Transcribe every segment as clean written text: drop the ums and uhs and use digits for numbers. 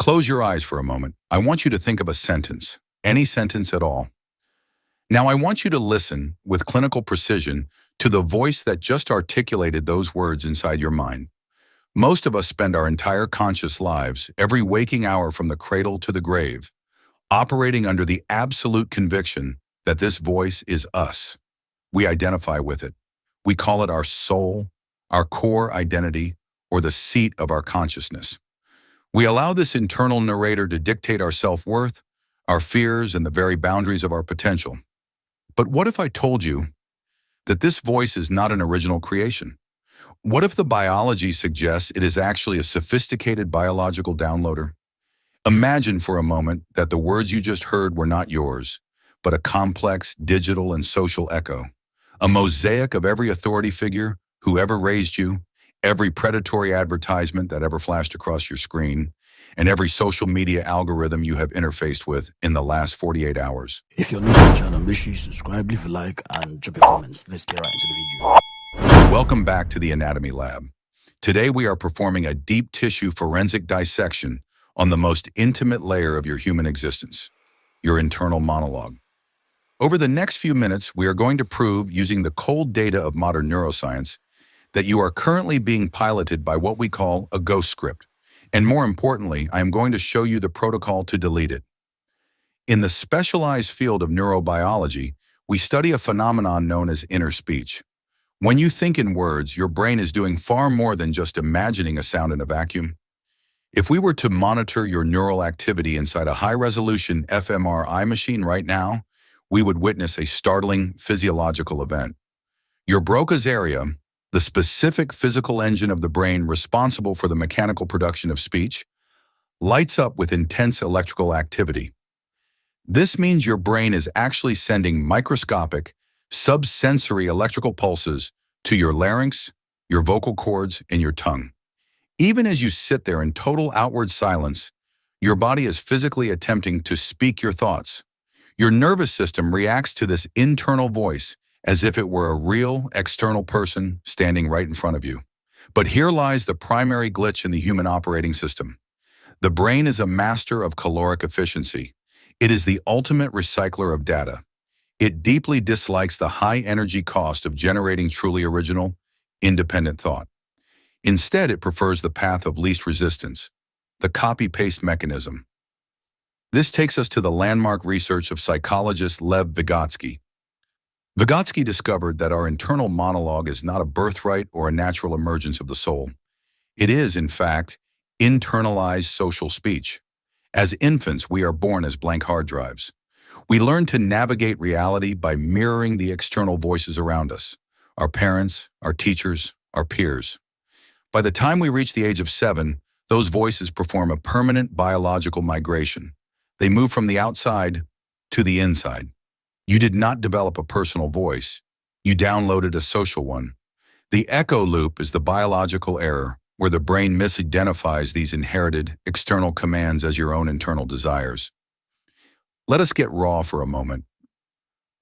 Close your eyes for a moment. I want you to think of a sentence, any sentence at all. Now I want you to listen with clinical precision to the voice that just articulated those words inside your mind. Most of us spend our entire conscious lives, every waking hour from the cradle to the grave, operating under the absolute conviction that this voice is us. We identify with it. We call it our soul, our core identity, or the seat of our consciousness. We allow this internal narrator to dictate our self-worth, our fears, and the very boundaries of our potential. But what if I told you that this voice is not an original creation? What if the biology suggests it is actually a sophisticated biological downloader? Imagine for a moment that the words you just heard were not yours, but a complex digital and social echo, a mosaic of every authority figure who ever raised you, every predatory advertisement that ever flashed across your screen, and every social media algorithm you have interfaced with in the last 48 hours. If you're new to the channel, make sure you subscribe, leave a like, and drop your comments. Let's get right into the video. Welcome back to the Anatomy Lab. Today we are performing a deep tissue forensic dissection on the most intimate layer of your human existence, your internal monologue. Over the next few minutes, we are going to prove, using the cold data of modern neuroscience, that you are currently being piloted by what we call a ghost script. And more importantly, I am going to show you the protocol to delete it. In the specialized field of neurobiology, we study a phenomenon known as inner speech. When you think in words, your brain is doing far more than just imagining a sound in a vacuum. If we were to monitor your neural activity inside a high-resolution fMRI machine right now, we would witness a startling physiological event. Your Broca's area, the specific physical engine of the brain responsible for the mechanical production of speech, lights up with intense electrical activity. This means your brain is actually sending microscopic, subsensory electrical pulses to your larynx, your vocal cords, and your tongue. Even as you sit there in total outward silence, your body is physically attempting to speak your thoughts. Your nervous system reacts to this internal voice as if it were a real external person standing right in front of you. But here lies the primary glitch in the human operating system. The brain is a master of caloric efficiency. It is the ultimate recycler of data. It deeply dislikes the high energy cost of generating truly original, independent thought. Instead, it prefers the path of least resistance, the copy-paste mechanism. This takes us to the landmark research of psychologist Lev Vygotsky. Vygotsky discovered that our internal monologue is not a birthright or a natural emergence of the soul. It is, in fact, internalized social speech. As infants, we are born as blank hard drives. We learn to navigate reality by mirroring the external voices around us, our parents, our teachers, our peers. By the time we reach the age of 7, those voices perform a permanent biological migration. They move from the outside to the inside. You did not develop a personal voice. You downloaded a social one. The echo loop is the biological error where the brain misidentifies these inherited external commands as your own internal desires. Let us get raw for a moment.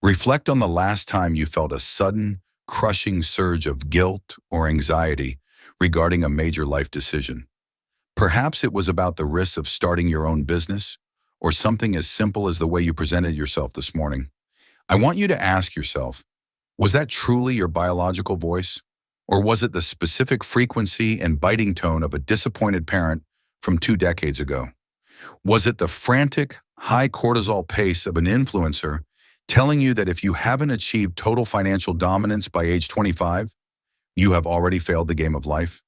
Reflect on the last time you felt a sudden, crushing surge of guilt or anxiety regarding a major life decision. Perhaps it was about the risks of starting your own business, or something as simple as the way you presented yourself this morning. I want you to ask yourself, was that truly your biological voice? Or was it the specific frequency and biting tone of a disappointed parent from 2 decades ago? Was it the frantic, high cortisol pace of an influencer telling you that if you haven't achieved total financial dominance by age 25, you have already failed the game of life?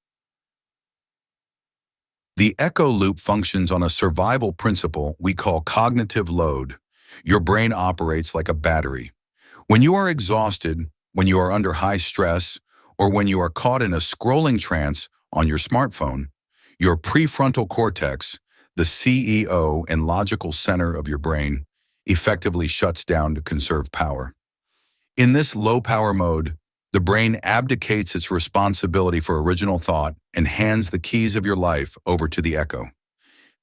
The echo loop functions on a survival principle we call cognitive load. Your brain operates like a battery. When you are exhausted, when you are under high stress, or when you are caught in a scrolling trance on your smartphone, your prefrontal cortex, the CEO and logical center of your brain, effectively shuts down to conserve power. In this low-power mode, the brain abdicates its responsibility for original thought and hands the keys of your life over to the echo.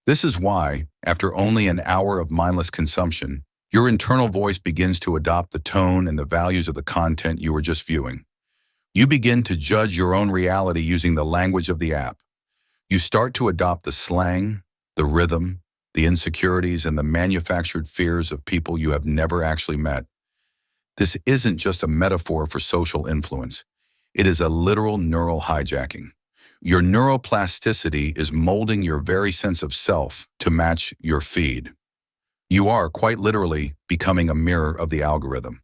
This is why, after only an hour of mindless consumption, your internal voice begins to adopt the tone and the values of the content you were just viewing. You begin to judge your own reality using the language of the app. You start to adopt the slang, the rhythm, the insecurities, and the manufactured fears of people you have never actually met. This isn't just a metaphor for social influence. It is a literal neural hijacking. Your neuroplasticity is molding your very sense of self to match your feed. You are, quite literally, becoming a mirror of the algorithm.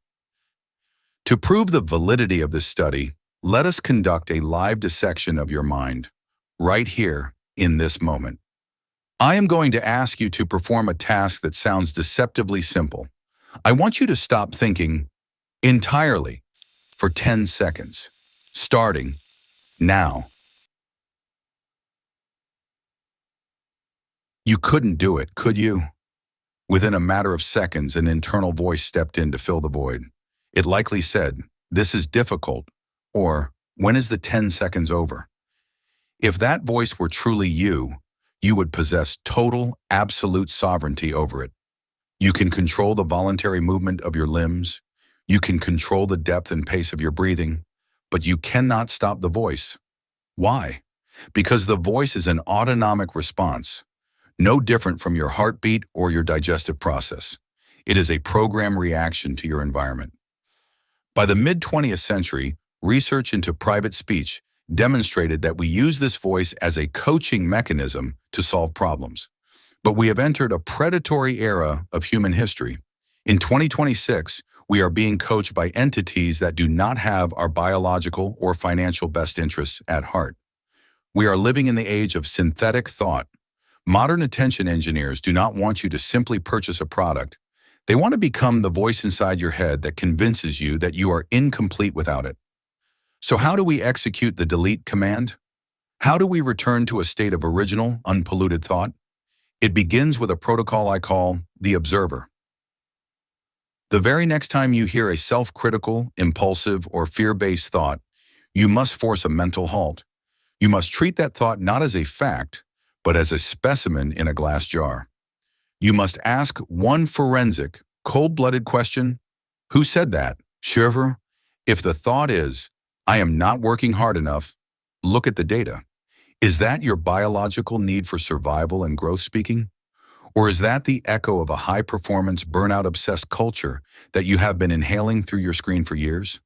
To prove the validity of this study, let us conduct a live dissection of your mind, right here, in this moment. I am going to ask you to perform a task that sounds deceptively simple. I want you to stop thinking entirely for 10 seconds, starting now. You couldn't do it, could you? Within a matter of seconds, an internal voice stepped in to fill the void. It likely said, "This is difficult," or "When is the 10 seconds over?" If that voice were truly you would possess total, absolute sovereignty over it. You can control the voluntary movement of your limbs. You can control the depth and pace of your breathing, but you cannot stop the voice. Why? Because the voice is an autonomic response, no different from your heartbeat or your digestive process. It is a programmed reaction to your environment. By the mid-20th century, research into private speech demonstrated that we use this voice as a coaching mechanism to solve problems. But we have entered a predatory era of human history. In 2026, we are being coached by entities that do not have our biological or financial best interests at heart. We are living in the age of synthetic thought. Modern attention engineers do not want you to simply purchase a product. They want to become the voice inside your head that convinces you that you are incomplete without it. So how do we execute the delete command? How do we return to a state of original, unpolluted thought? It begins with a protocol I call the observer. The very next time you hear a self-critical, impulsive, or fear-based thought, you must force a mental halt. You must treat that thought not as a fact, but as a specimen in a glass jar. You must ask one forensic, cold-blooded question. Who said that? Shiver? If the thought is, "I am not working hard enough," look at the data. Is that your biological need for survival and growth speaking? Or is that the echo of a high-performance, burnout-obsessed culture that you have been inhaling through your screen for years?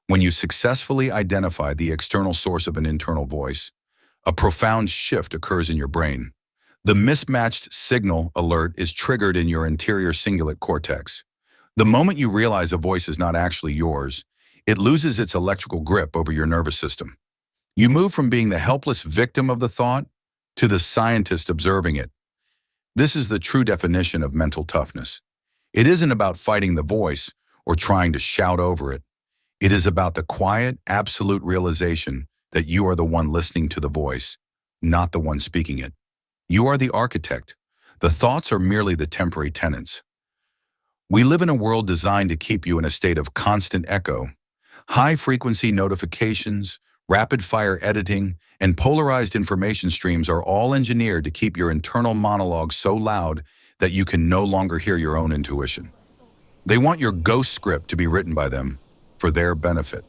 When you successfully identify the external source of an internal voice, a profound shift occurs in your brain. The mismatched signal alert is triggered in your anterior cingulate cortex. The moment you realize a voice is not actually yours, it loses its electrical grip over your nervous system. You move from being the helpless victim of the thought to the scientist observing it. This is the true definition of mental toughness. It isn't about fighting the voice or trying to shout over it. It is about the quiet, absolute realization that you are the one listening to the voice, not the one speaking it. You are the architect. The thoughts are merely the temporary tenants. We live in a world designed to keep you in a state of constant echo. High-frequency notifications, rapid-fire editing, and polarized information streams are all engineered to keep your internal monologue so loud that you can no longer hear your own intuition. They want your ghost script to be written by them for their benefit.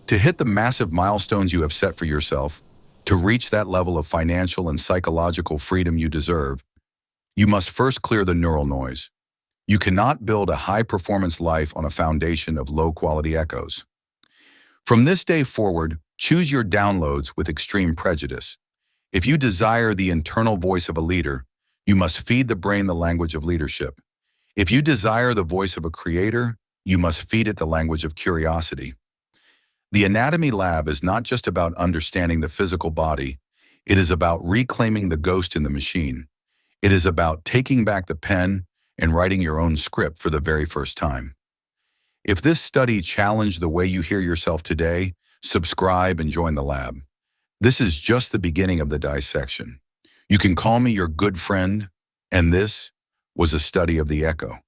To hit the massive milestones you have set for yourself, to reach that level of financial and psychological freedom you deserve, you must first clear the neural noise. You cannot build a high-performance life on a foundation of low-quality echoes. From this day forward, choose your downloads with extreme prejudice. If you desire the internal voice of a leader, you must feed the brain the language of leadership. If you desire the voice of a creator, you must feed it the language of curiosity. The Anatomy Lab is not just about understanding the physical body. It is about reclaiming the ghost in the machine. It is about taking back the pen and writing your own script for the very first time. If this study challenged the way you hear yourself today, subscribe and join the lab. This is just the beginning of the dissection. You can call me your good friend, and this was a study of the echo.